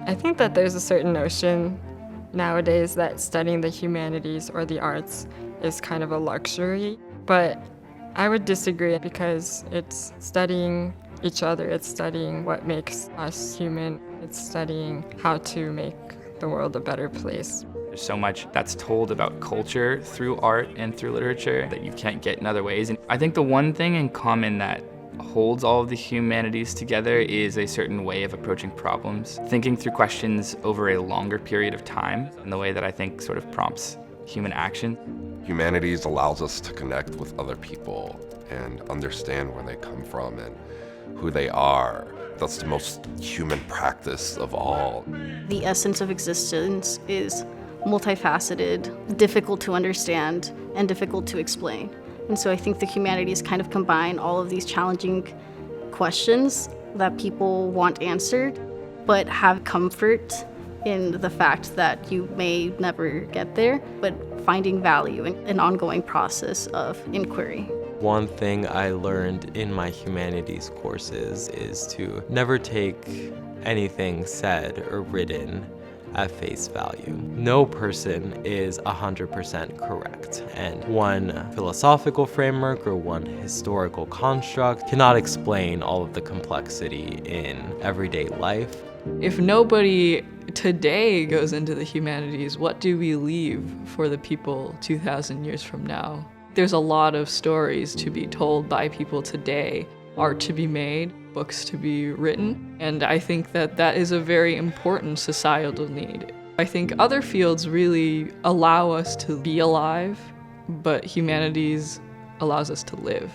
I think that there's a certain notion nowadays that studying the humanities or the arts is kind of a luxury, but I would disagree because it's studying each other, it's studying what makes us human, it's studying how to make the world a better place. There's so much that's told about culture through art and through literature that you can't get in other ways. And I think the one thing in common that holds all of the humanities together is a certain way of approaching problems, thinking through questions over a longer period of time in the way that I think sort of prompts human action. Humanities allows us to connect with other people and understand where they come from and who they are. That's the most human practice of all. The essence of existence is multifaceted, difficult to understand, and difficult to explain. And so I think the humanities kind of combine all of these challenging questions that people want answered, but have comfort in the fact that you may never get there, but finding value in an ongoing process of inquiry. One thing I learned in my humanities courses is to never take anything said or written at face value. No person is 100% correct, and one philosophical framework or one historical construct cannot explain all of the complexity in everyday life. If nobody today goes into the humanities, what do we leave for the people 2,000 years from now? There's a lot of stories to be told by people today, art to be made, books to be written, and I think that that is a very important societal need. I think other fields really allow us to be alive, but humanities allows us to live.